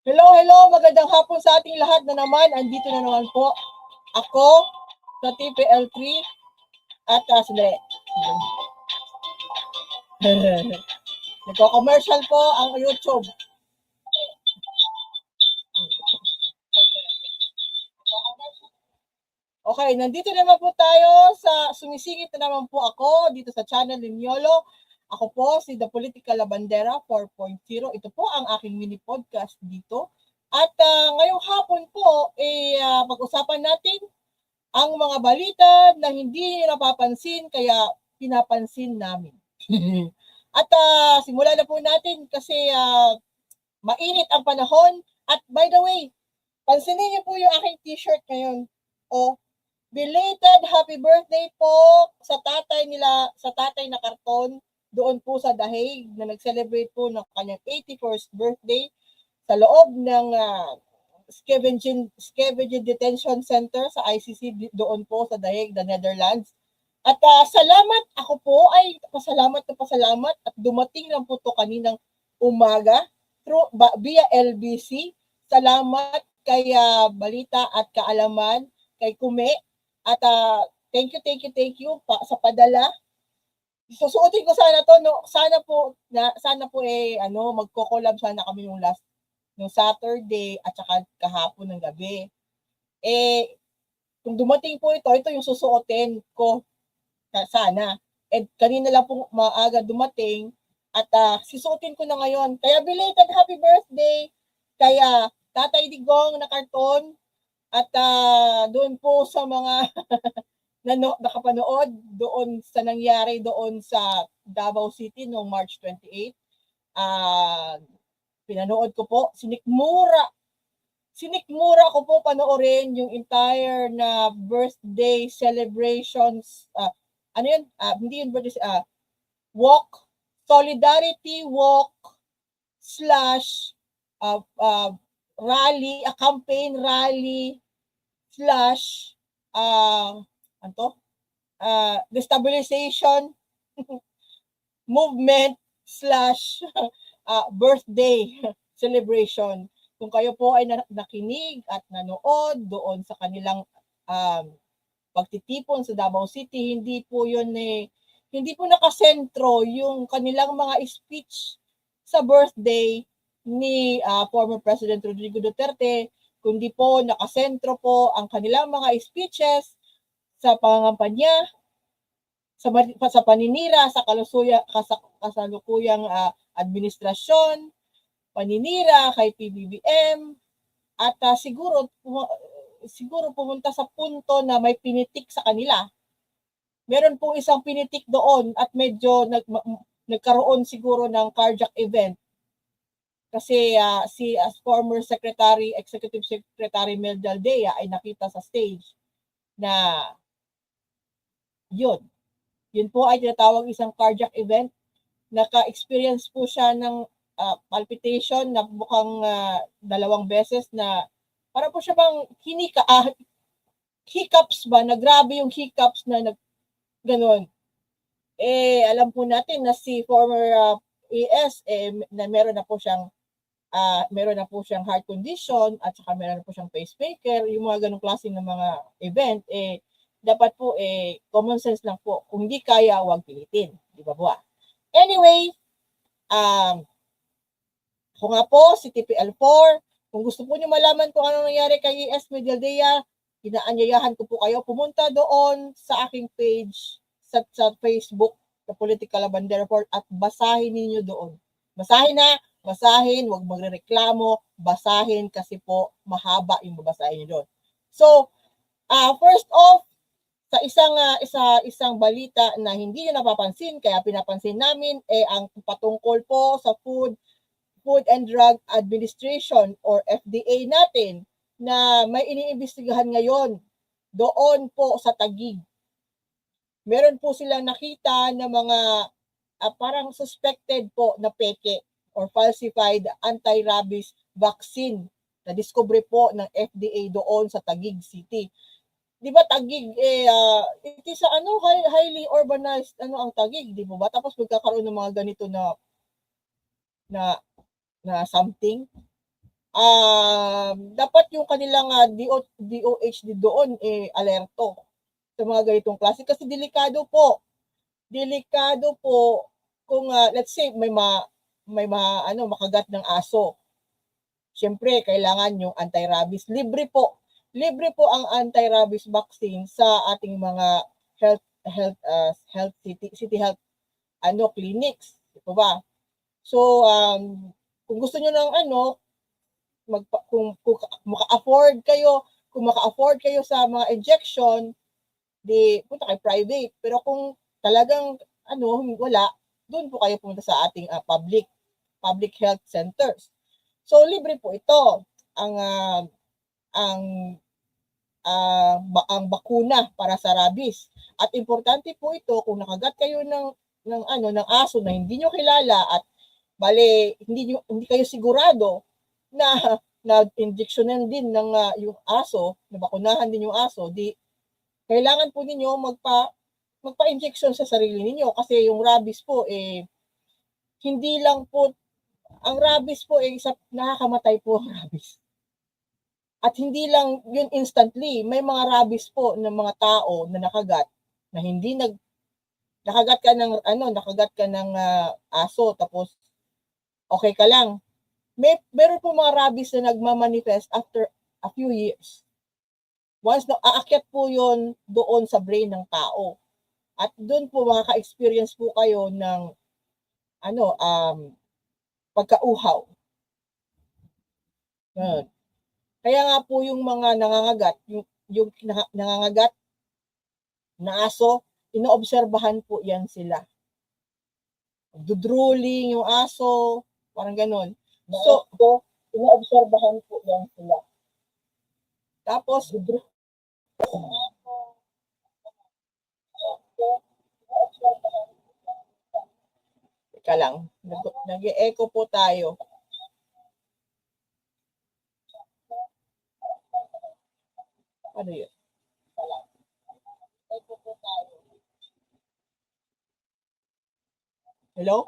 Hello, magandang hapon sa ating lahat na naman. Andito na naman po ako sa TPL3 at sandali. Nagko-commercial po ang YouTube. Okay, nandito naman po tayo sa sumisingit na naman po ako dito sa channel ni Yolo. Ako po si The Political Labandera 4.0. Ito po ang aking mini podcast dito. At ngayong hapon po, pag-usapan natin ang mga balita na hindi napapansin kaya pinapansin namin. At simulan na po natin kasi mainit ang panahon. At by the way, pansinin niyo po yung aking t-shirt ngayon. Belated happy birthday po sa tatay na karton doon po sa The Hague na nag-celebrate po ng kanyang 81st birthday sa loob ng Scavenging Detention Center sa ICC doon po sa The Hague, the Netherlands. At salamat, ako po ay pasalamat at dumating lang po to kaninang umaga via LBC. Salamat kay Balita at Kaalaman, kay Kume. At thank you sa padala. Susuotin ko sana to, no. Sana po magko-collab sana kami nung Saturday at saka kahapon ng gabi. Kung dumating po ito yung susuotin ko sana. And kanina lang po maaga dumating at sisuotin ko na ngayon. Kaya belated happy birthday kaya Tatay Digong na karton. At doon po sa mga nakapanood doon sa nangyari doon sa Davao City noong March 28, pinanood ko po, sinikmura ko po panoorin yung entire na birthday celebrations, hindi yun birthday, walk, solidarity walk / rally, a campaign rally / destabilization movement / birthday celebration. Kung kayo po ay nakinig at nanood doon sa kanilang pagtitipon sa Davao City, hindi po nakasentro yung kanilang mga speech sa birthday ni former President Rodrigo Duterte, kundi po nakasentro po ang kanilang mga speeches sa pangangampanya, sa paninira sa kasalukuyang administrasyon, paninira kay PBBM, at siguro pumunta sa punto na may pinitik sa kanila. Meron pong isang pinitik doon at medyo nagkaroon siguro ng cardiac event. Kasi si former Executive Secretary Mel Daldea ay nakita sa stage na yun po ay tinatawag isang cardiac event. Naka-experience po siya ng palpitation na mukhang 2 beses na para po siya bang hiccups ba, na grabe yung hiccups na gano'n. Alam po natin na si former AS na meron na po siyang heart condition at saka meron na po siyang pacemaker. Yung mga ganong klaseng ng mga event, dapat po common sense lang po. Kung hindi kaya, huwag pilitin. Di ba po? Anyway, ako nga po, si TPL4. Kung gusto po niyo malaman kung ano nangyari kay AS Medialdea, inaanyayahan ko po kayo pumunta doon sa aking page sa Facebook, The Political Labandera Report, at basahin ninyo doon. Basahin, huwag magrereklamo, basahin kasi po mahaba yung babasahin niyo doon. So, first off, sa isang balita na hindi niyo napapansin kaya pinapansin namin ang patungkol po sa Food and Drug Administration or FDA natin na may iniimbestigahan ngayon doon po sa Taguig. Meron po silang nakita na mga parang suspected po na peke or falsified anti-rabies vaccine na discovery po ng FDA doon sa Taguig City. Di ba Taguig it is highly urbanized ang Taguig, di ba? Tapos magkakaroon ng mga ganito na something. dapat yung kanilang DOH doon alerto sa mga ganitong klase kasi delikado po. Delikado po kung let's say makagat ng aso. Siyempre, kailangan yung anti-rabies. Libre po ang anti-rabies vaccine sa ating mga health city health clinics, di ba? So kung gusto niyo ng kung maka-afford kayo sa mga injection, di punta kay private. Pero kung talagang wala, doon po kayo pumunta sa ating public health centers. So libre po ito ang ang bakuna para sa rabies. At importante po ito kung nakagat kayo ng aso na hindi niyo kilala at hindi kayo sigurado na na-injectionan din ng yung aso, nabakunahan din yung aso, di kailangan po ninyo magpa-injection sa sarili ninyo kasi yung rabies po hindi lang po ang rabies po nakakamatay po ang rabies. At hindi lang yun instantly, may mga rabies po ng mga tao na nakagat na hindi nakagat ka ng aso tapos okay ka lang. Meron po mga rabies na nagmamanifest after a few years. Once na aakyat po yon doon sa brain ng tao. At doon po makaka-experience po kayo ng pagkauhaw. Kaya nga po yung mga nangangagat, yung nangangagat na aso, inoobserbahan po yan sila. Dudruling yung aso, parang ganon. So, inoobserbahan po yan sila. Tapos, dudruling yung aso, teka lang, nag-e-echo po tayo. Ano yun? Echo po tayo. Hello?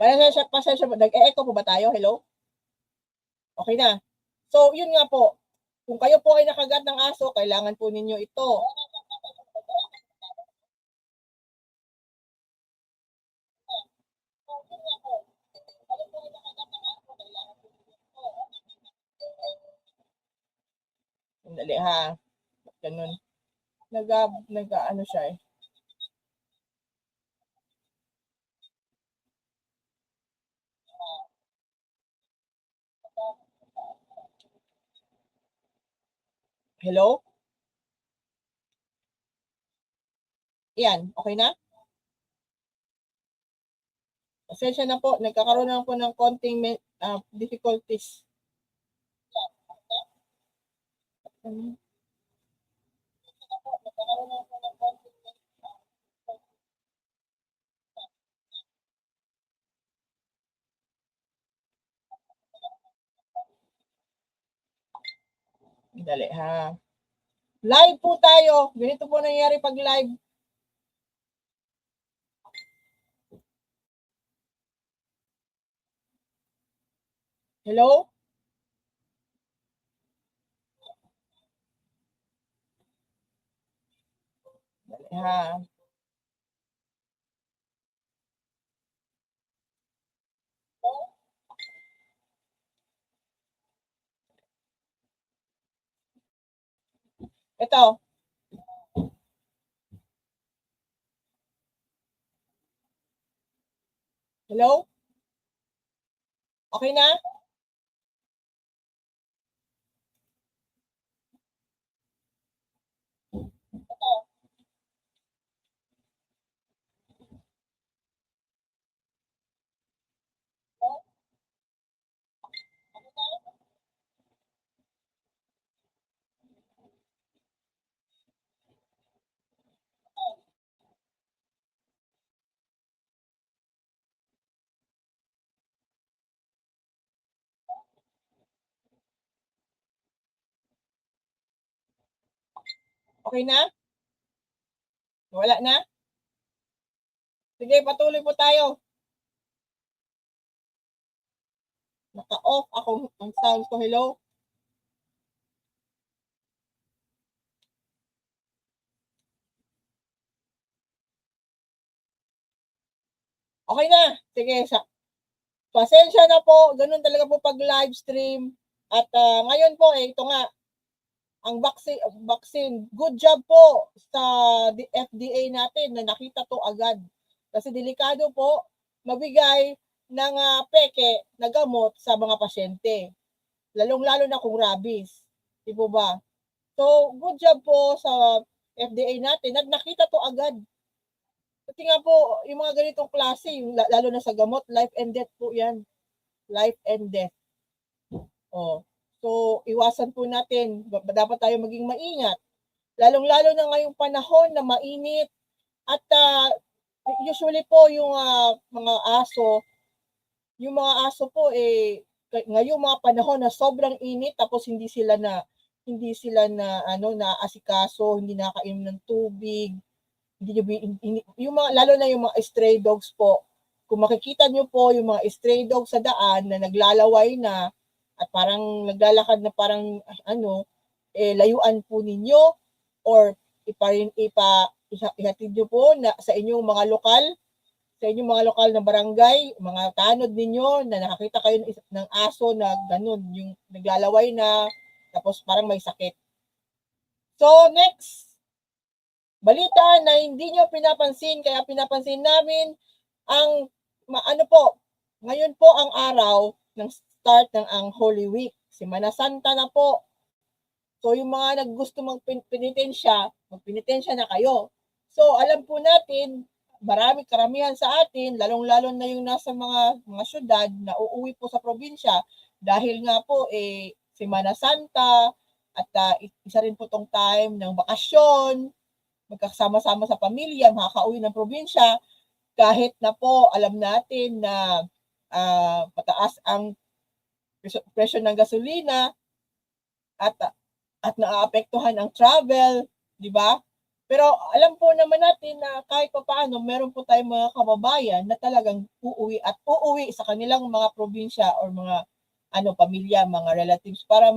Pasensya po. Nag-e-echo po ba tayo? Hello? Okay na. So, yun nga po. Kung kayo po ay nakagat ng aso, kailangan po ninyo ito. Sandali ha. Ganun. Ano siya eh. Hello? Yan, okay na? Pasensya na po, nagkakaroon na po ng konting difficulties. Dali ha. Live po tayo. Ganito po nangyayari pag live. Hello? Dali ha. Ito. Hello? Okay na? Okay na? Wala na? Sige, patuloy po tayo. Naka-off ako ang sound ko. Hello? Okay na. Sige, pasensya na po. Ganun talaga po pag live stream. At ngayon po, ito nga, ang vaccine. Good job po sa FDA natin na nakita to agad. Kasi delikado po mabigay ng peke na gamot sa mga pasyente. Lalong-lalo na kung rabies. Di po ba? So, good job po sa FDA natin. Nakita to agad. Kasi nga po, yung mga ganitong klase, yung lalo na sa gamot, life and death po yan. Life and death. Oh. So, iwasan po natin. Dapat tayo maging maingat. Lalong-lalo na ngayong panahon na mainit. At usually po yung mga aso, po ngayong mga panahon na sobrang init tapos hindi sila na asikaso, hindi nakainom ng tubig, yung mga, lalo na yung mga stray dogs po. Kung makikita nyo po yung mga stray dogs sa daan na naglalaway na at parang naglalakad na parang layuan po ninyo or ihatid nyo po na sa inyong mga lokal na barangay, mga tanod ninyo na nakakita kayo ng aso na ganun, yung naglalaway na tapos parang may sakit. So next, balita na hindi nyo pinapansin, kaya pinapansin namin ang ngayon po ang araw ng start ng ang Holy Week. Semana Santa na po. So yung mga naggusto magpinitensya na kayo. So alam po natin, karamihan sa atin, lalong-lalo na yung nasa mga syudad na uuwi po sa probinsya dahil nga po Semana Santa at isa rin po tong time ng bakasyon, magkasama-sama sa pamilya, makakauwi ng probinsya, kahit na po alam natin na pataas ang presyo ng gasolina at naaapektuhan ang travel, di ba? Pero alam po naman natin na kahit pa paano, meron po tayong mga kababayan na talagang uuwi sa kanilang mga probinsya or mga pamilya, mga relatives para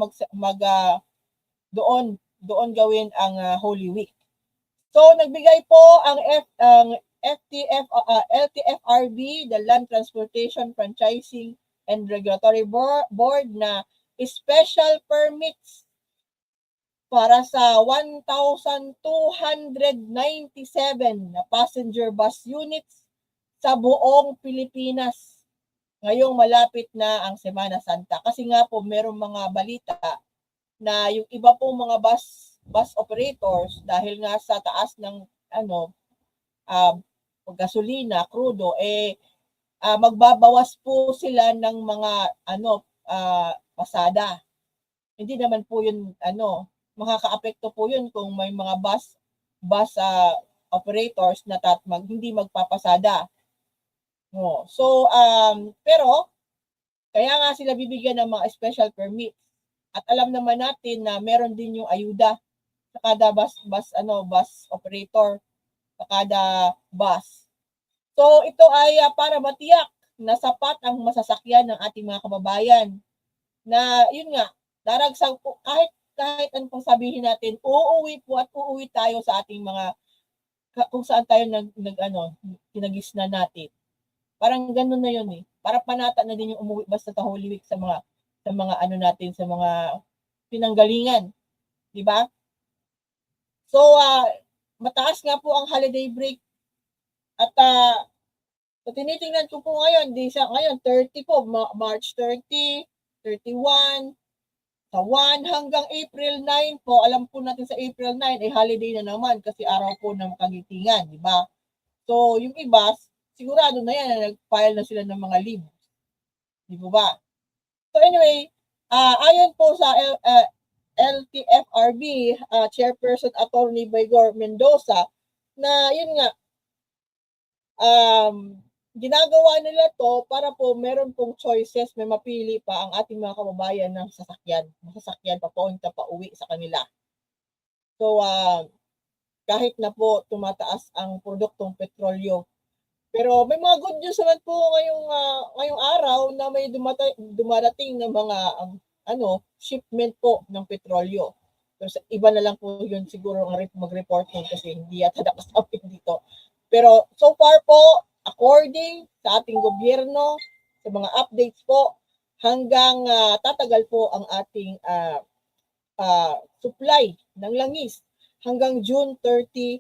doon gawin ang Holy Week. So nagbigay po ang LTFRB, the Land Transportation Franchising and Regulatory Board na special permits para sa 1,297 na passenger bus units sa buong Pilipinas. Ngayong malapit na ang Semana Santa. Kasi nga po merong mga balita na yung iba pong mga bus operators dahil nga sa taas ng gasolina, crudo, magbabawas po sila ng mga pasada. Hindi naman po yun makakaapekto po yun kung may mga bus operators na hindi magpapasada. No. So pero kaya nga sila bibigyan ng mga special permits. At alam naman natin na meron din yung ayuda sa kada bus operator, sa kada bus. So ito ay para matiyak na sapat ang masasakyan ng ating mga kababayan na yun nga, daragsang kahit ano pang sabihin natin, uuwi tayo sa ating mga kung saan tayo kinagisnan natin. Parang ganoon na yun eh. Para panata na din yung umuwi basta sa Holy Week sa mga natin, sa mga pinanggalingan. Di ba? So, mataas nga po ang holiday break. At so tinitingnan ko po ngayon, ngayon 30 po, March 30, 31, sa 1 hanggang April 9 po, alam po natin sa April 9 ay holiday na naman kasi araw po ng kagitingan, di ba? So, yung iba, sigurado na yan na nag-file na sila ng mga leave. Di ba? So anyway, ayon po sa LTFRB, Chairperson Attorney Baygor Mendoza, na yun nga, ginagawa nila to para po meron pong choices, may mapili pa ang ating mga kababayan ng masasakyan papunta pa uwi sa kanila. So kahit na po tumataas ang produktong petrolyo, Pero may mga good news naman po ngayong araw na may dumarating na mga shipment po ng petrolyo. So, iba na lang po yun siguro ang mag-report nun kasi hindi yata nakasapin dito. Pero so far po, according sa ating gobyerno, sa mga updates po, hanggang tatagal po ang ating supply ng langis hanggang June 30,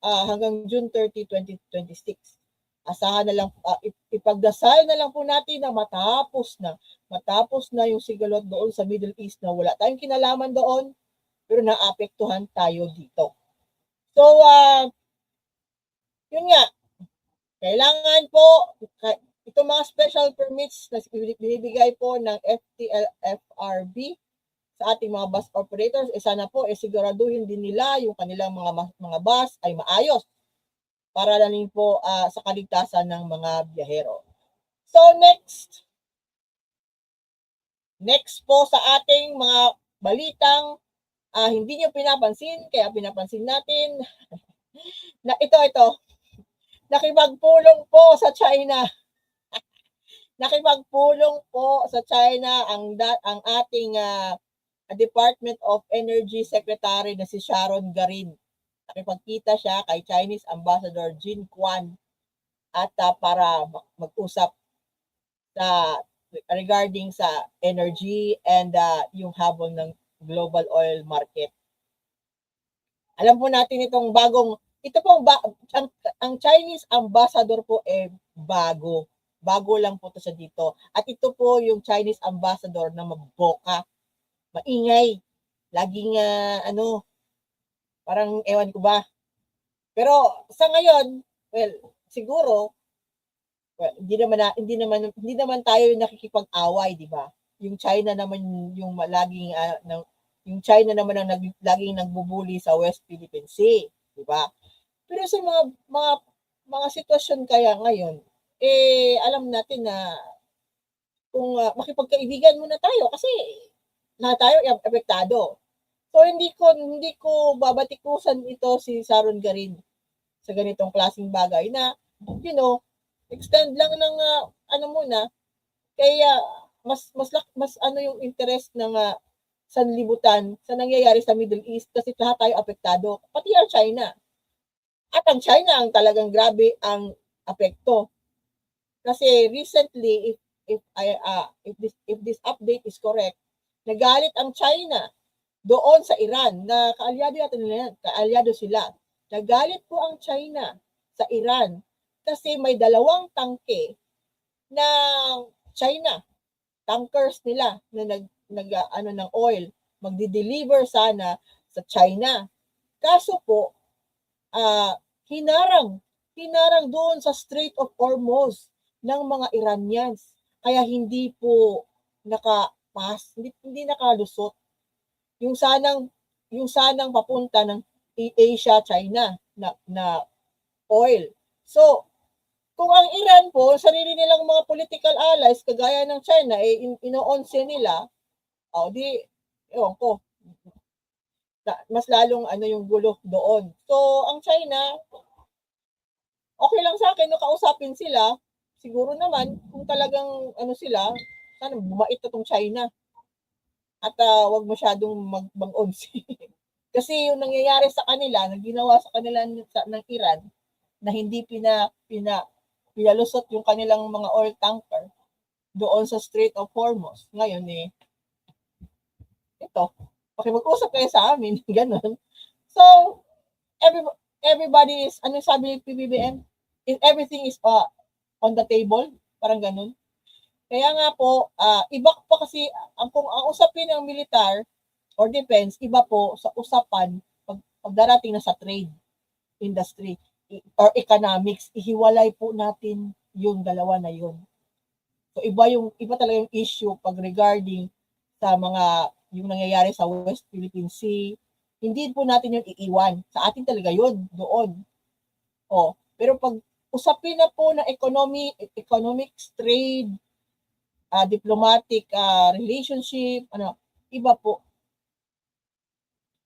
2026. Asahan na lang, ipagdasal na lang po natin na matapos na yung sigalot doon sa Middle East na wala tayong kinalaman doon, pero naapektuhan tayo dito. So, yun nga, kailangan po, itong mga special permits na binibigay po ng FTL-FRB sa ating mga bus operators, sana po siguraduhin din nila yung kanilang mga bus ay maayos para na rin po sa kaligtasan ng mga biyahero. So next po sa ating mga balitang hindi nyo pinapansin, kaya pinapansin natin na ito, nakipagpulong po sa China. Nakipagpulong po sa China ang ating Department of Energy Secretary na si Sharon Garin. Nakipagkita siya kay Chinese Ambassador Jin Quan at para mag-usap regarding sa energy and yung habol ng global oil market. Alam po natin itong ang Chinese Ambassador po bago. Bago lang po to sa dito. At ito po yung Chinese Ambassador na maboka, maingay, laging parang ewan ko ba. Pero sa ngayon, siguro hindi naman tayo nakikipag-away, di ba? Yung China naman yung laging yung China naman ang laging nagbubuli sa West Philippine Sea, di ba? Pero sa mga sitwasyon kaya ngayon, alam natin na kung makipagkaibigan muna tayo kasi lahat tayo apektado. So hindi ko babatikusan ito si Sharon Garin sa ganitong klaseng bagay na extend lang ng muna kaya mas yung interest ng sanlibutan sa nangyayari sa Middle East kasi lahat tayo apektado, pati ang China. At ang China ang talagang grabe ang apekto. Kasi recently, if this update is correct, nagalit ang China doon sa Iran na kaalyado sila. Nagalit po ang China sa Iran kasi may 2 tangke ng China, tankers nila na ng oil, magdi-deliver sana sa China. Kaso po, hinarang doon sa Strait of Hormuz ng mga Iranians. Kaya hindi po hindi nakalusot. Yung sanang papunta ng Asia, China na oil. So, kung ang Iran po, sarili nilang mga political allies, kagaya ng China, ino-onse nila, ewan ko, mas lalong yung gulo doon. So, ang China, okay lang sa akin, kausapin sila, siguro naman, kung talagang sila, sana bumait na tong China. At wag masyadong mag-onse. Kasi yung nangyayari sa kanila, na ginawa sa kanila ng Iran, na hindi pinalusot yung kanilang mga oil tanker doon sa Strait of Hormuz. Ngayon ito, mag-usap kayo sa amin, ganun. So, everybody is, sabi ni PBBM? Everything is on the table, parang ganun. Kaya nga po, iba pa kasi, kung ang usapin ng militar or defense, iba po sa usapan pagdarating na sa trade industry or economics, ihiwalay po natin yung dalawa na yun. So iba talaga yung issue pag regarding sa yung nangyayari sa West Philippine Sea. Hindi po natin yung iiwan. Sa atin talaga yun, doon. Pero pag usapin na po ng economics, trade, diplomatic relationship, iba po.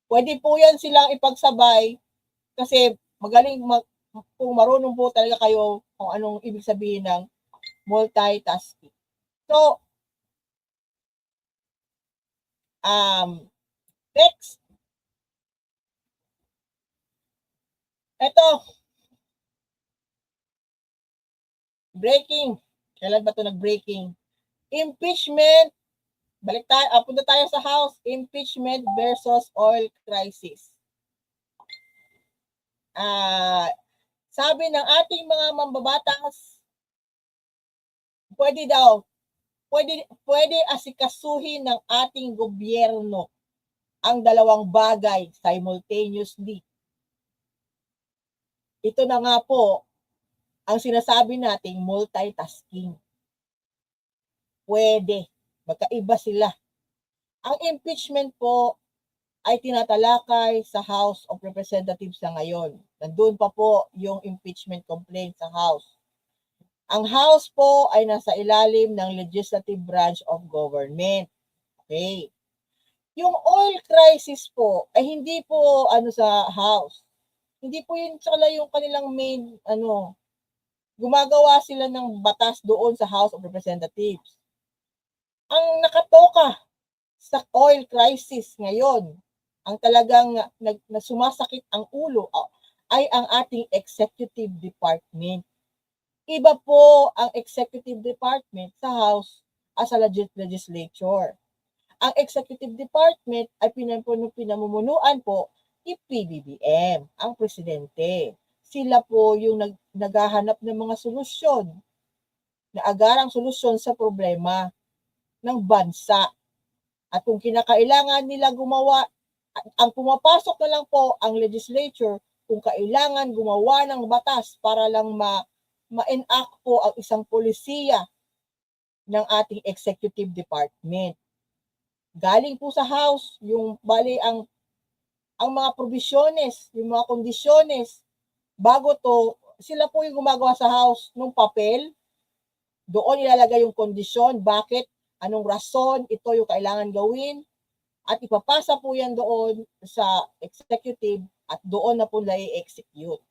Pwede po yan silang ipagsabay kasi magaling kung marunong po talaga kayo kung anong ibig sabihin ng multitasking. So, next. Ito, breaking. Kailan ba ito nag-breaking? Impeachment. Balik tayo, punta tayo sa House. Impeachment versus oil crisis. Sabi ng ating mga mambabatas, pwede asikasuhin ng ating gobyerno ang dalawang bagay simultaneously. Ito na nga po ang sinasabi nating multitasking. Pwede. Magkaiba sila. Ang impeachment po ay tinatalakay sa House of Representatives na ngayon. Nandun pa po yung impeachment complaint sa House. Ang House po ay nasa ilalim ng legislative branch of government. Okay. Yung oil crisis po ay hindi po sa House. Hindi po yun sila yung kanilang main gumagawa sila ng batas doon sa House of Representatives. Ang nakatoka sa oil crisis ngayon, ang talagang sumasakit ang ulo ay ang ating executive department. Iba po ang executive department sa House as a legislature. Ang executive department ay pinamumunuan po ni PBBM, ang presidente. Sila po yung naghahanap ng mga solusyon, na agarang solusyon sa problema ng bansa. At kung kinakailangan nila gumawa, ang pumapasok na lang po ang legislature kung kailangan gumawa ng batas para lang ma-enact po ang isang polisiya ng ating executive department. Galing po sa House, yung ang mga provisiones, yung mga kondisyones, bago to, sila po yung gumagawa sa House ng papel, doon ilalagay yung kondisyon, bakit, anong rason, ito yung kailangan gawin, at ipapasa po yan doon sa executive at doon na po na-execute.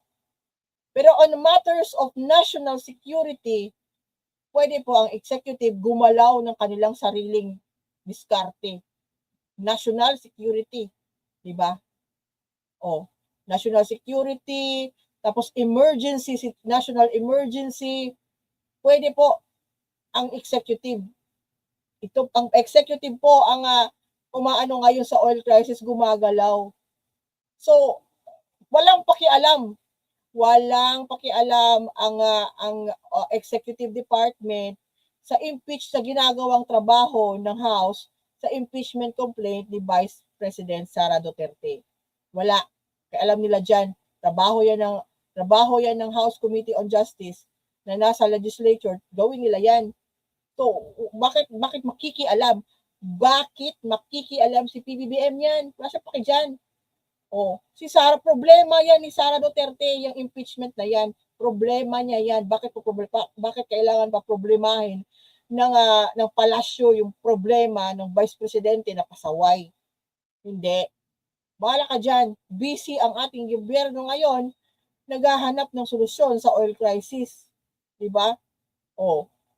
Pero on matters of national security, pwede po ang executive gumalaw ng kanilang sariling diskarte. National security, di ba? National security, tapos national emergency, pwede po ang executive. Ang executive po ang umaano ngayon sa oil crisis, gumagalaw. So, walang pakialam ang executive department sa sa ginagawang trabaho ng House sa impeachment complaint ni Vice President Sara Duterte. Wala. Kaya alam nila dyan, trabaho yan ng House Committee on Justice na nasa legislature, gawin nila yan. So, bakit makikialam? Bakit makikialam si PBBM yan? Wala siya paki dyan. Si Sara, problema yan ni Sara Duterte, yung impeachment na yan. Problema niya yan. Bakit kailangan pa problemahin ng palasyo yung problema ng Vice Presidente na pasaway? Hindi. Bahala ka dyan. Busy ang ating gobyerno ngayon, naghahanap ng solusyon sa oil crisis. Diba?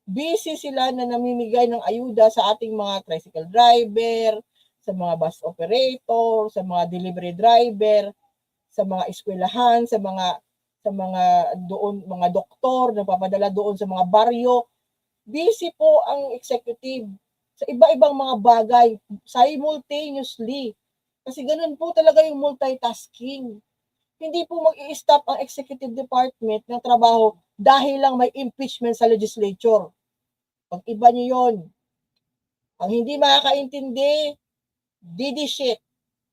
Busy sila na namimigay ng ayuda sa ating mga tricycle driver, sa mga bus operator, sa mga delivery driver, sa mga eskwelahan, sa mga doktor na papadala doon sa mga baryo. Busy po ang executive sa iba-ibang mga bagay simultaneously. Kasi ganun po talaga yung multitasking. Hindi po mag-i-stop ang executive department ng trabaho dahil lang may impeachment sa legislature. Pag-iba niyo yun. Ang hindi makakaintindi, didi shit.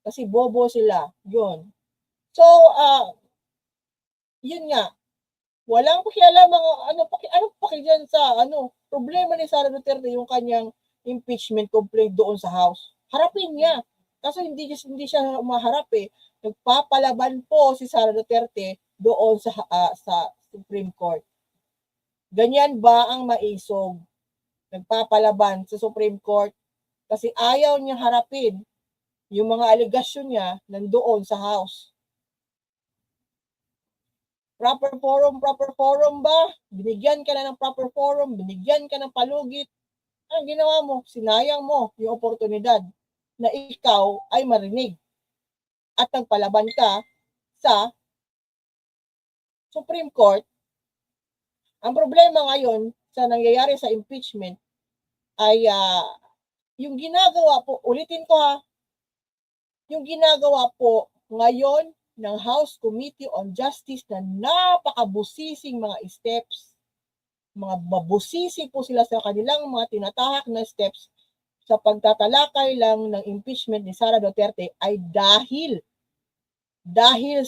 Kasi bobo sila. Yun. So, yun nga. Walang pakialam anong paki dyan sa problema ni Sara Duterte yung kanyang impeachment complaint doon sa House. Harapin niya. Kasi hindi siya maharap eh. Nagpapalaban po si Sara Duterte doon sa Supreme Court. Ganyan ba ang maisog? Nagpapalaban sa Supreme Court kasi ayaw niya harapin yung mga alegasyon niya nandoon sa House. Proper forum ba? Binigyan ka na ng proper forum, binigyan ka ng palugit. Ang ginawa mo, sinayang mo yung oportunidad na ikaw ay marinig at nagpalaban ka sa Supreme Court. Ang problema ngayon sa nangyayari sa impeachment ay yung ginagawa po, ulitin ko ha, yung ginagawa po ngayon ng House Committee on Justice na napakabusising mga steps, mga babusisi po sila sa kanilang mga tinatahak na steps sa pagtatalakay lang ng impeachment ni Sara Duterte ay dahil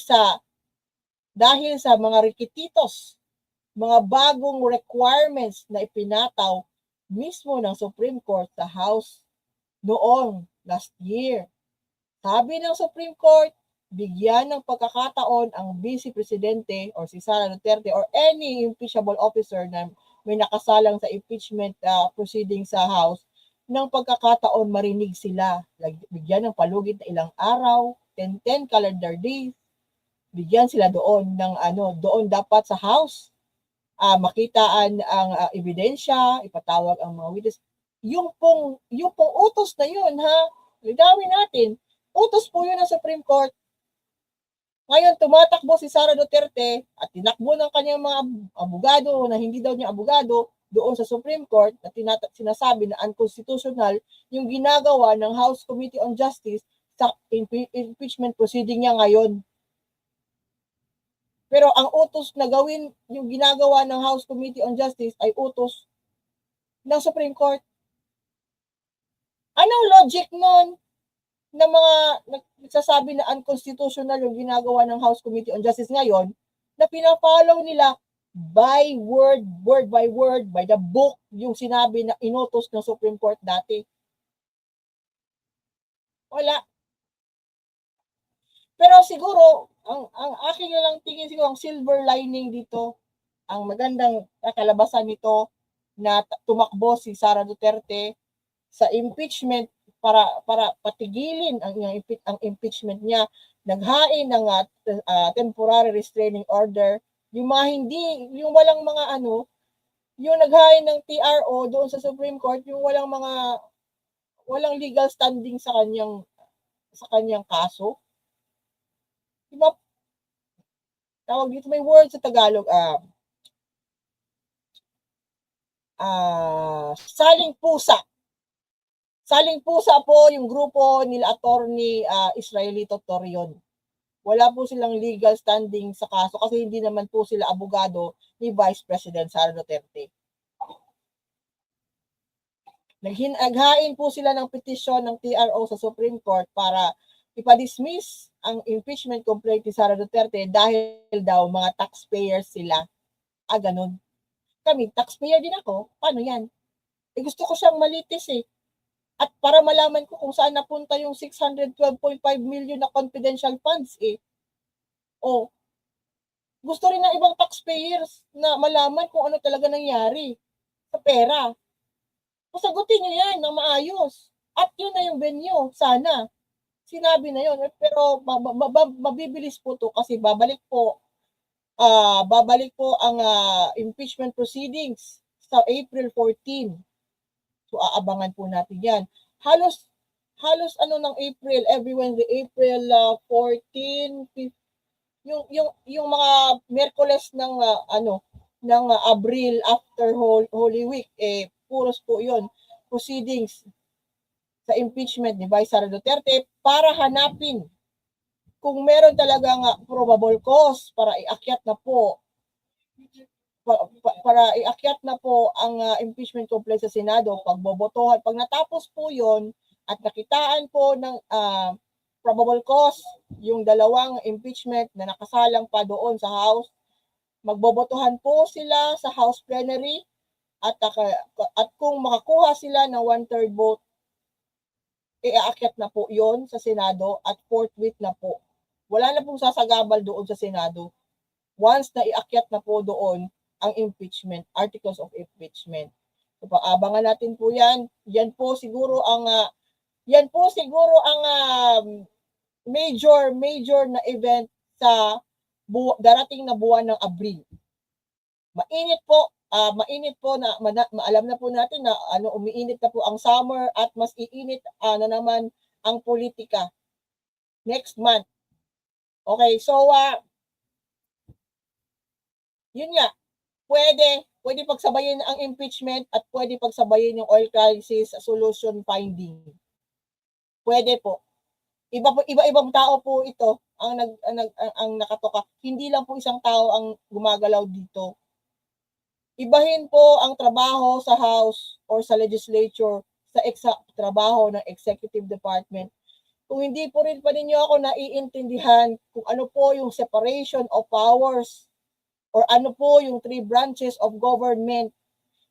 sa mga requisitos, mga bagong requirements na ipinataw mismo ng Supreme Court sa House noong last year. Sabi ng Supreme Court, bigyan ng pagkakataon ang Vice Presidente or si Sara Duterte or any impeachable officer na may nakasalang sa impeachment proceeding sa House ng pagkakataon marinig sila. Bigyan ng palugit na ilang araw, 10 calendar days. Bigyan sila doon ng doon dapat sa House. Makitaan ang ebidensya, ipatawag ang mga witness. Yung pong utos na yun, lidawin natin. Utos po yun ng Supreme Court. Ngayon, tumatakbo si Sara Duterte at tinakbo ng kanyang mga abogado na hindi daw niya abogado doon sa Supreme Court at sinasabi na unconstitutional yung ginagawa ng House Committee on Justice sa impeachment proceeding niya ngayon. Pero ang utos na gawin yung ginagawa ng House Committee on Justice ay utos ng Supreme Court. Anong logic nun na mga nagsasabi na unconstitutional yung ginagawa ng House Committee on Justice ngayon na pinafollow nila by word by word, by the book, yung sinabi na inutos ng Supreme Court dati? Wala. Pero siguro, ang aking lang tingin siguro, ang silver lining dito, ang magandang kakalabasan nito na tumakbo si Sara Duterte sa impeachment para patigilin ang impeachment niya, naghain ng temporary restraining order, yung mga yung walang mga yung naghain ng TRO doon sa Supreme Court, yung walang legal standing sa kanyang kaso. Diba? Tawag dito, may word sa Tagalog, saling pusa. Saling pusa po yung grupo nila attorney Israelito Torion. Wala po silang legal standing sa kaso kasi hindi naman po sila abogado ni Vice President Sara Duterte. Naghain po sila ng petisyon ng TRO sa Supreme Court para ipa-dismiss ang impeachment complaint ni Sara Duterte dahil daw mga taxpayers sila. Ganun. Kami, taxpayer din ako. Paano yan? Gusto ko siyang malitis eh. At para malaman ko kung saan napunta yung 612.5 million na confidential funds eh. Gusto rin ng ibang taxpayers na malaman kung ano talaga nangyari sa pera. Sagutin nyo yan ng maayos. At yun na yung venue, sana. Sinabi na yun. Pero mabibilis po to kasi babalik po ang impeachment proceedings sa April 14. So aabangan po natin yan. Halos ng April, every Wednesday, April 14, 15, yung mga Miyerkules ng Abril after Holy Week, puros po yun, proceedings sa impeachment ni Vice Sara Duterte para hanapin kung meron talagang probable cause para iakyat na po ang impeachment complaint sa Senado, pagbobotohan. Pag natapos po yon at nakitaan po ng probable cause yung dalawang impeachment na nakasalang pa doon sa House, magbobotohan po sila sa House plenary at kung makakuha sila ng 1/3 vote, iaakyat na po yon sa Senado at forthwith na po. Wala na pong sasagabal doon sa Senado once na iakyat na po doon ang impeachment, articles of impeachment. So, paabangan natin po yan. Yan po siguro ang major na event sa darating na buwan ng Abril. Mainit po na alam na po natin na umiinit na po ang summer at mas iinit na naman ang politika next month. Okay, so yun nga, pwede pagsabayin ang impeachment at pwede pagsabayin yung oil crisis solution finding. Pwede po. Iba-ibang tao po ito ang nakatoka. Hindi lang po isang tao ang gumagalaw dito. Ibahin po ang trabaho sa House or sa legislature sa trabaho ng executive department. Kung hindi po rin pa ninyo ako naiintindihan kung ano po yung separation of powers or ano po yung 3 branches of government,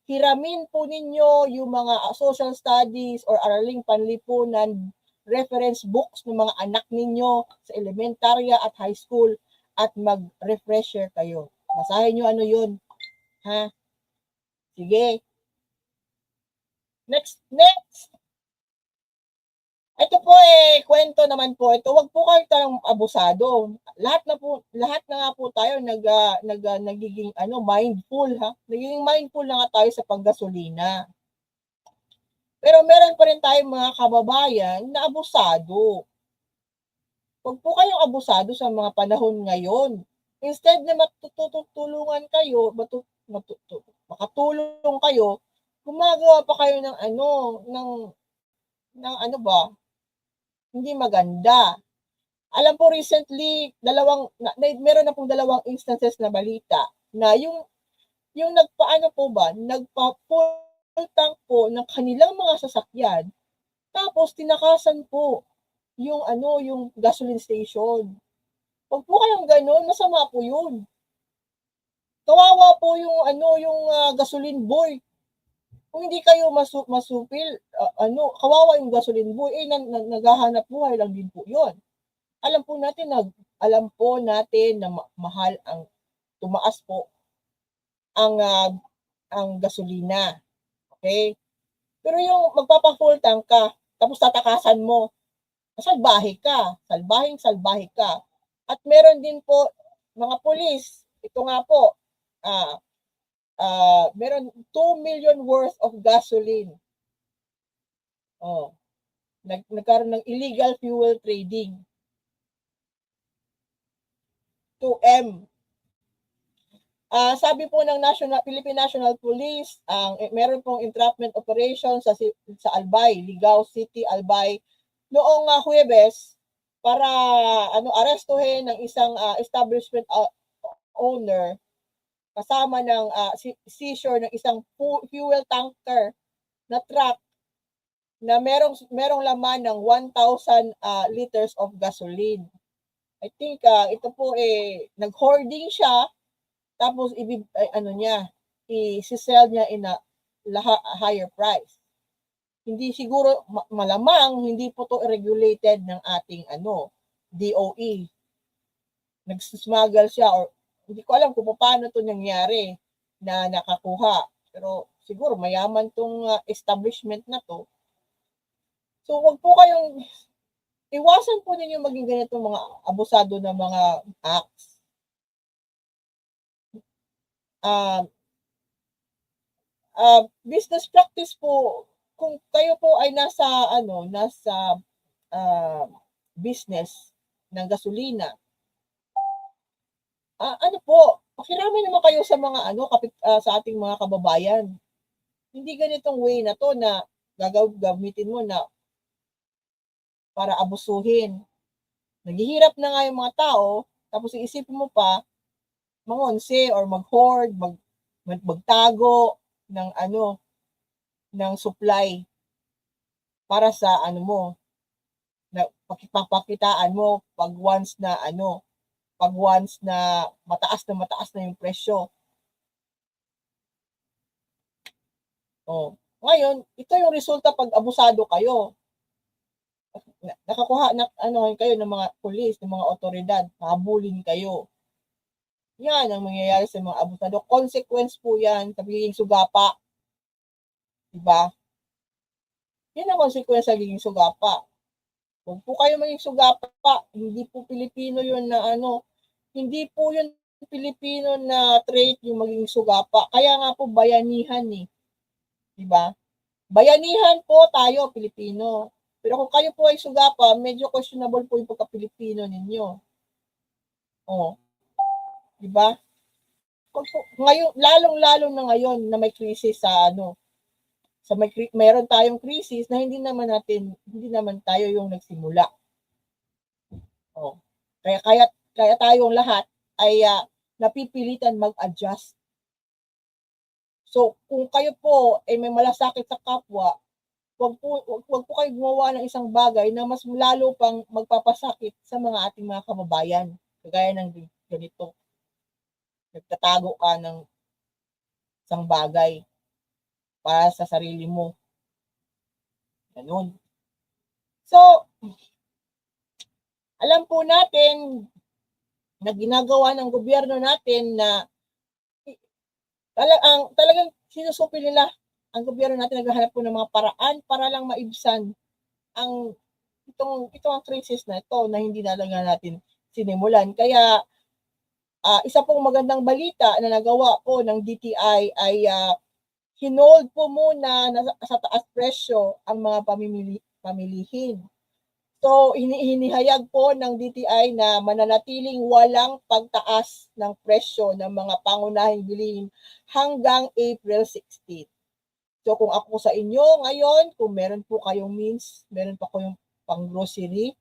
hiramin po ninyo yung mga social studies or araling panlipunan reference books ng mga anak ninyo sa elementarya at high school at mag-refresher kayo. Basahin nyo ano yun. Ha? Sige. Next. Ito po kwento naman po ito. Wag po kayo tayong abusado. Lahat na nga po tayo nagiging mindful ha. Nagiging mindful na nga tayo sa paggasolina. Pero meron pa rin tayong mga kababayan na abusado. Wag po kayong abusado sa mga panahon ngayon. Instead na matutulungan kayo, makatulong kayo, gumagawa pa kayo ng hindi maganda. Alam po recently, meron na pong 2 instances na balita na yung nagpa-full tank po ng kanilang mga sasakyan, tapos tinakasan po yung gasoline station. Huwag po kayong gano'n, masama po yun. Kawawa po yung gasoline boy. Kung hindi kayo masupil, kawawa yung gasoline boy, naghahanap buhay lang din po yun. Alam po natin na mahal ang tumaas po ang gasolina. Okay? Pero yung magpapa-full tank ka, tapos tatakasan mo, salbahe ka. At meron din po mga pulis, ito nga po, meron 2 million worth of gasoline. Nagkaroon ng illegal fuel trading. 2M. Sabi po ng Philippine National Police, meron pong entrapment operation sa Albay, Ligao City, Albay, noong Huwebes para arestuhin ng isang establishment owner kasama ng seizure ng isang fuel tanker na truck na merong laman ng 1,000 liters of gasoline. I think ito po nag-hoarding siya, tapos i-sell niya in a higher price. Hindi siguro malamang hindi po to regulated ng ating DOE. Nag-smuggle siya or hindi ko alam kung paano to nangyari na nakakuha. Pero siguro mayaman tong establishment na to. So wag po kayong iwasan po ninyo maging ganito mga abusado na mga acts. Business practice po, kung kayo po ay nasa business ng gasolina, pakirami naman kayo sa mga sa ating mga kababayan. Hindi ganitong way na to na gagamitin mo na para abusuhin. Naghihirap na nga yung mga tao, tapos iisipin mo pa mangonse or mag-hoard, magtago ng ng supply para sa na pakipakitaan mo pag once na mataas na yung presyo. Ngayon, ito yung resulta pag abusado kayo. Nakakuha kayo ng mga pulis, ng mga otoridad, habulin kayo. Yan ang mangyayari sa mga abusado. Consequence po yan sa pagiging sugapa. Diba? Yan ang consequence sa pagiging sugapa. Huwag po kayo maging sugapa. Hindi po Pilipino yun na Hindi po yun Pilipino na trait yung maging sugapa. Kaya nga po bayanihan eh. Diba? Bayanihan po tayo, Pilipino. Pero kung kayo po ay sugapa, medyo questionable po yung pagka-Pilipino ninyo. Oh, di ba? Ngayon, lalong-lalo na ngayon na may krisis sa mayroon tayong krisis na hindi naman tayo yung nagsimula. Oh. Kaya tayong lahat ay napipilitan mag-adjust. So, kung kayo po ay may malasakit sa kapwa, wag po kayo gumawa ng isang bagay na mas lalo pang magpapasakit sa mga ating mga kababayan. Kagaya ng ganito. Nagtatago ka ng isang bagay para sa sarili mo. Ganun. So, alam po natin na ginagawa ng gobyerno natin na talagang sinusupi nila ang gobyerno natin, naghahanap po ng mga paraan para lang maibsan itong krisis na ito na hindi talaga natin sinimulan. Kaya isa pong magandang balita na nagawa po ng DTI ay hinold po muna sa taas presyo ang mga pamilihin. So, hinihayag po ng DTI na mananatiling walang pagtaas ng presyo ng mga pangunahing bilihin hanggang April 16. So, kung ako sa inyo ngayon, kung meron po kayong means, meron pa kayong pang-grocery,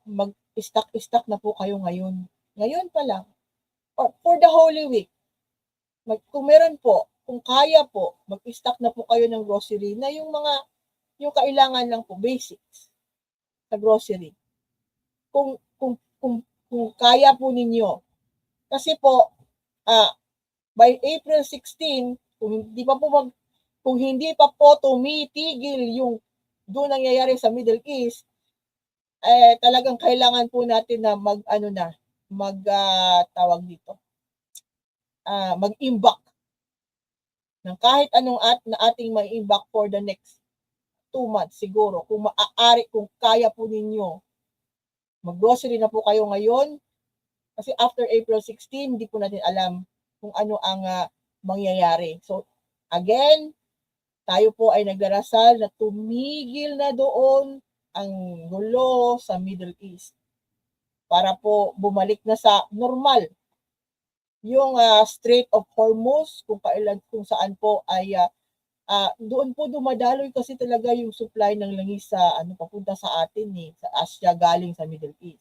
mag-stock na po kayo ngayon. Ngayon pa lang. Or for the Holy Week. Kung meron po, kung kaya po, mag-stock na po kayo ng grocery na yung kailangan lang po, basics sa grocery. Kung kaya po ninyo. Kasi po, by April 16, kung hindi pa po tumitigil yung doon nangyayari sa Middle East, talagang kailangan po natin na mag-imbak ng kahit anong na ating mag-imbak for the next 2 months siguro. Kung maaari, kung kaya po ninyo, mag-grocery na po kayo ngayon. Kasi after April 16, hindi po natin alam kung ano ang mangyayari. So, again, tayo po ay nagdarasal na tumigil na doon ang gulo sa Middle East para po bumalik na sa normal yung Strait of Hormuz, kung saan po ay doon po dumadaloy kasi talaga yung supply ng langis sa papunta sa atin sa Asia galing sa Middle East.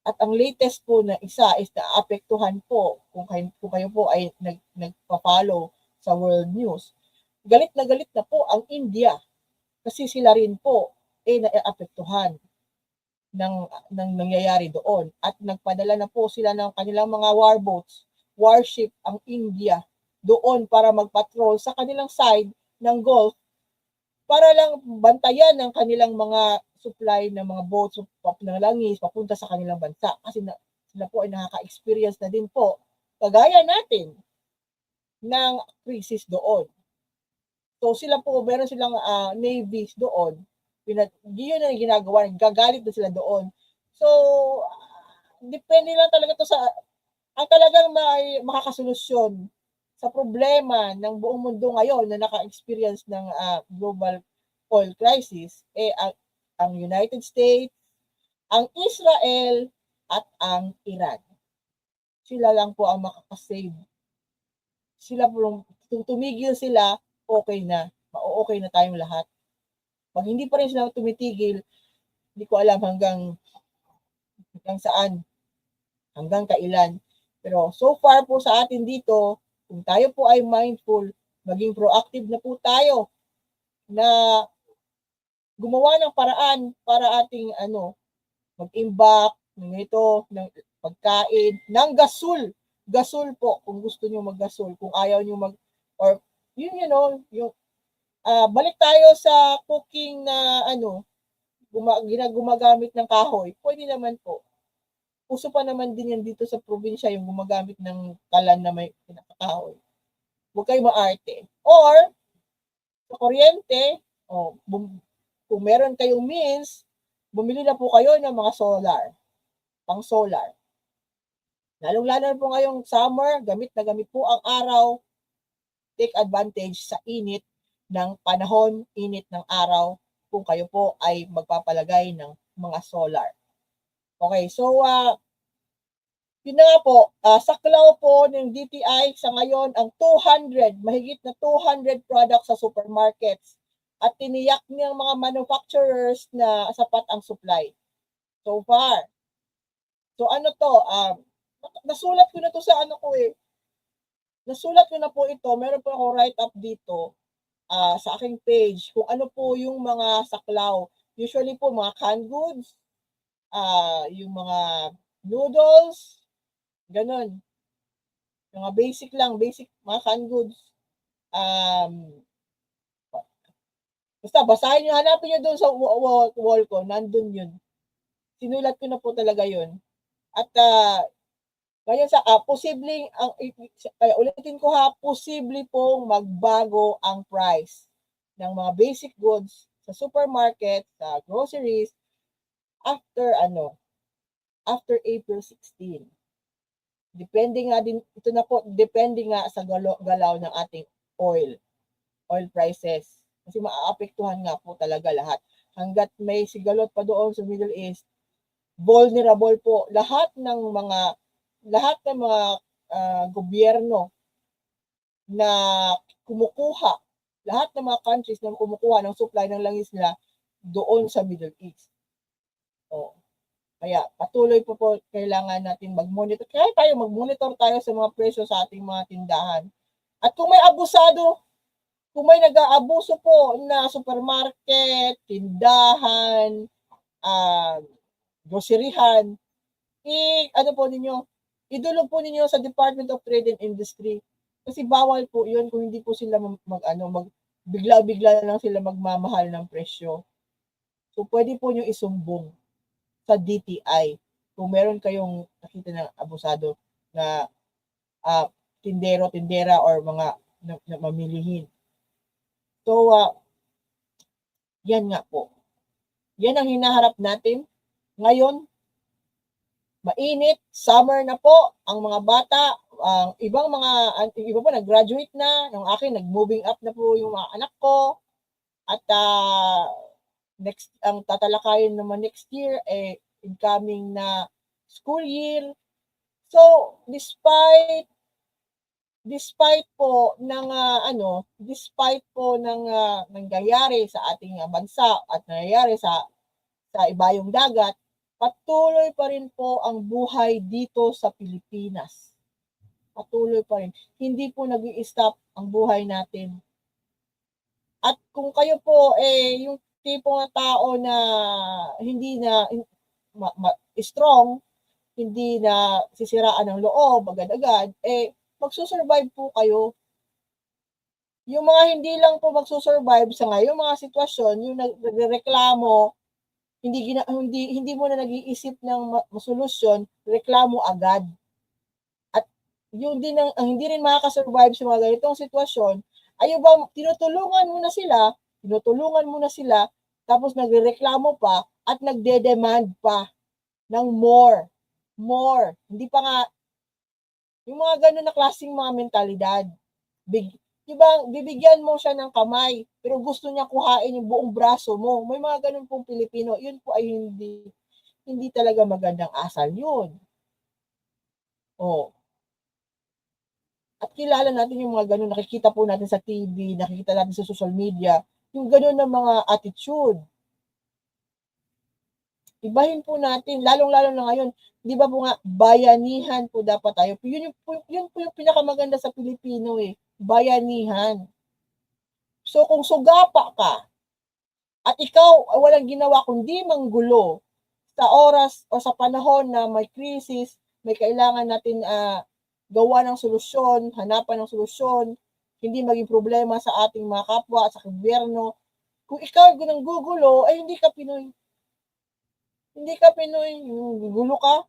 At ang latest po na isa is naapektuhan po kung kayo po ay nagpa-follow sa world news. Galit na po ang India kasi sila rin po naapektuhan ng nangyayari doon at nagpadala na po sila ng kanilang mga warship ang India doon para magpatrol sa kanilang side ng Gulf para lang bantayan ng kanilang mga supply ng mga boats ng langis papunta sa kanilang bansa kasi sila po ay nakaka-experience na din po kagaya natin ng crisis doon. So sila po, meron silang navies doon. Yun na ginagawa, gagalit na sila doon. So, depende lang talaga to sa ang talagang makakasolusyon sa problema ng buong mundo ngayon na naka-experience ng global oil crisis ang United States, ang Israel, at ang Iran. Sila lang po ang makakasave. Sila po, kung tumigil sila, okay na. Okay na tayong lahat. Pag hindi pa rin sila tumitigil, hindi ko alam hanggang saan, hanggang kailan. Pero so far po sa atin dito, kung tayo po ay mindful, maging proactive na po tayo na gumawa ng paraan para ating mag-imbak ng ng pagkain, ng gasol. Gasol po kung gusto niyo mag-gasol. Kung ayaw niyo or yung balik tayo sa cooking na gumagamit ng kahoy. Pwede naman po. Uso pa naman din yan dito sa probinsya yung gumagamit ng kalan na may pinakakahoy. Huwag kayo maarte. Or, sa kuryente, kung meron kayong means, bumili na po kayo ng mga pang solar. Lalong-lalo na po ngayong summer, gamit na gamit po ang araw, take advantage sa init ng panahon, init ng araw, kung kayo po ay magpapalagay ng mga solar. Okay, so yun na nga po, saklaw po ng DTI sa ngayon ang 200, mahigit na 200 products sa supermarkets at tiniyak ng mga manufacturers na sapat ang supply so far. So ano to, nasulat ko na to sa ano ko nasulat ko na po ito, meron po ako write-up dito sa aking page kung ano po yung mga saklaw. Usually po mga canned goods, yung mga noodles, ganun. Yung mga basic lang, basic mga canned goods. Basta basahin nyo, hanapin nyo doon sa wall ko, nandun yun. Sinulat ko na po talaga yun. At ngayon sa posibleng ulitin ko posible pong magbago ang price ng mga basic goods sa supermarket, sa groceries after after April 16. Depende nga din ito na po, depende nga sa galaw ng ating oil prices. Kasi maaapektuhan nga po talaga lahat. Hanggat may sigalot pa doon sa Middle East, vulnerable po lahat ng mga gobyerno na kumukuha, lahat ng mga countries na kumukuha ng supply ng langis nila doon sa Middle East. O, kaya patuloy po kailangan natin mag-monitor. Kaya tayo mag-monitor tayo sa mga presyo sa ating mga tindahan. At kung may abusado, kung may nag-aabuso po na supermarket, tindahan, groceryhan, ano po ninyo, idulog po ninyo sa Department of Trade and Industry. Kasi bawal po 'yun kung hindi po sila bigla-bigla lang sila magmamahal ng presyo. So pwede po niyo isumbong sa DTI kung meron kayong nakita na abusado na tindero, tindera or mga na mamilihin. So yan nga po. Yan ang hinaharap natin ngayon. Mainit, summer na po, ang mga bata, ang iba po nag-graduate na, yung akin nag-moving up na po yung mga anak ko, at next, ang tatalakayin naman next year, incoming na school year. So, despite po ng nangyayari sa ating bansa at nangyayari sa ibayong dagat, patuloy pa rin po ang buhay dito sa Pilipinas. Patuloy pa rin. Hindi po nag-i-stop ang buhay natin. At kung kayo po yung tipo ng tao na hindi na strong, hindi na sisiraan ng loob agad-agad, magsusurvive po kayo. Yung mga hindi lang po magsusurvive sa ngayon mga sitwasyon, yung nagrereklamo, hindi mo na nag-iisip ng solusyon, reklamo agad. At yung din ang hindi rin makaka-survive sa mga ganitong sitwasyon, ay ba tinutulungan mo na sila, tapos nagrereklamo pa at nagde-demand pa ng more. Hindi pa nga, yung mga ganun na klaseng mga mentalidad. Bibigyan mo siya ng kamay, pero gusto niya kuhain yung buong braso mo. May mga ganun pong Pilipino. Yun po ay hindi talaga magandang asal yun. At kilala natin yung mga ganun, nakikita po natin sa TV, nakikita natin sa social media, yung ganun na mga attitude. Ibahin po natin, lalong-lalo na ngayon, di ba po nga, bayanihan po dapat tayo. Yun po yung pinakamaganda sa Pilipino bayanihan. So kung sugapa ka, at ikaw walang ginawa kundi manggulo sa oras o sa panahon na may krisis, may kailangan natin gawa ng solusyon, hanapan ng solusyon, hindi maging problema sa ating mga kapwa at sa gobyerno. Kung ikaw ay gugulo, ay hindi ka Pinoy. Hindi ka Pinoy, gugulo ka.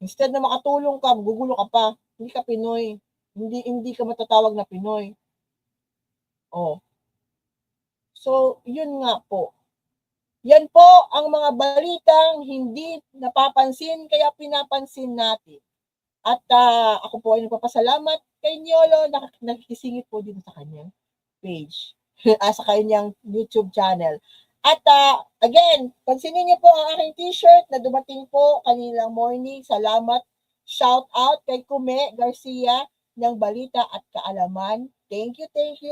Instead na makatulong ka, gugulo ka pa. Hindi ka Pinoy. Hindi ka matatawag na Pinoy. So, yun nga po. Yan po ang mga balitang hindi napapansin kaya pinapansin natin. At ako po ay nagpapasalamat kay Niolo na nakikisingit po dito sa kanyang page. Sa kanyang YouTube channel. At again, pansinin niyo po ang aking t-shirt na dumating po kanilang morning. Salamat. Shout out kay Kume Garcia ng Balita at Kaalaman. Thank you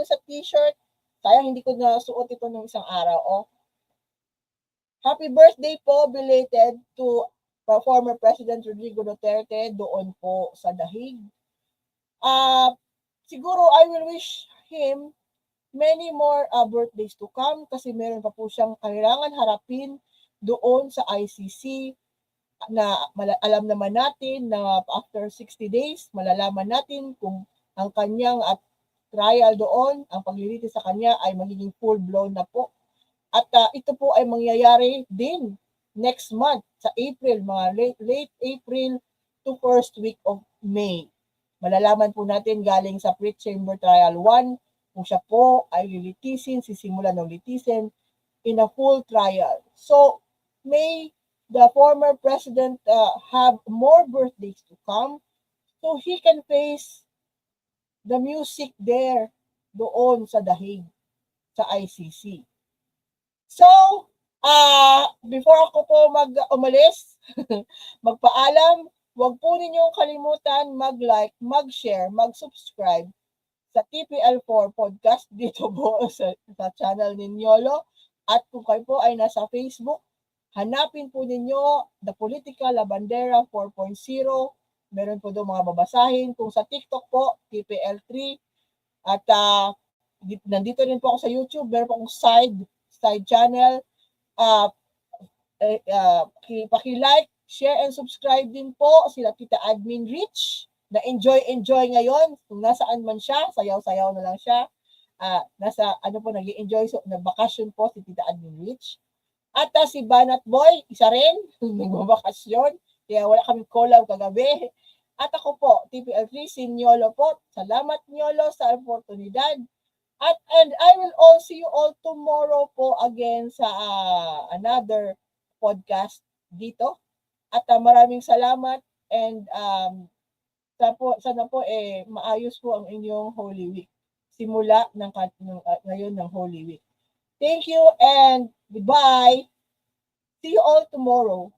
sa t-shirt. Sayang hindi ko nasuot ito nung isang araw. Oh. Happy birthday po belated to former President Rodrigo Duterte doon po sa Dahig. Siguro I will wish him many more birthdays to come kasi meron pa po siyang kailangan harapin doon sa ICC na alam naman natin na after 60 days, malalaman natin kung ang kanyang trial doon, ang paglilitis sa kanya ay magiging full-blown na po. At ito po ay mangyayari din next month sa April, mga late April to first week of May. Malalaman po natin galing sa pre-chamber trial 1 kung siya po ay lilitisin, sisimulan ng litisin in a full trial. So, may the former president have more birthdays to come so he can face the music there doon sa Dahig, sa ICC. So, before ako po umalis, magpaalam, huwag po ninyong kalimutan mag-like, mag-share, mag-subscribe sa TPL4 podcast dito po sa channel ni Niolo. At kung kayo po ay nasa Facebook, hanapin po ninyo The Political Labandera 4.0. Meron po doon mga babasahin. Kung sa TikTok po, TPL3. At nandito rin po ako sa YouTube. Meron po akong side channel. Paki-like, share, and subscribe din po sila Tita Admin Rich na enjoy ngayon. Kung nasaan man siya, sayaw-sayaw na lang siya. Nasa nag-enjoy na bakasyon po si Tita Admin Rich. At si Banat Boy, isa rin, nagbabakasyon. Kaya wala kami collab kagabi. At ako po, TPL3, si Niolo po. Salamat Niolo sa oportunidad. And I will all see you all tomorrow po again sa another podcast dito. At maraming salamat and sana po maayos po ang inyong Holy Week. Simula ngayon ng Holy Week. Thank you and goodbye. See you all tomorrow.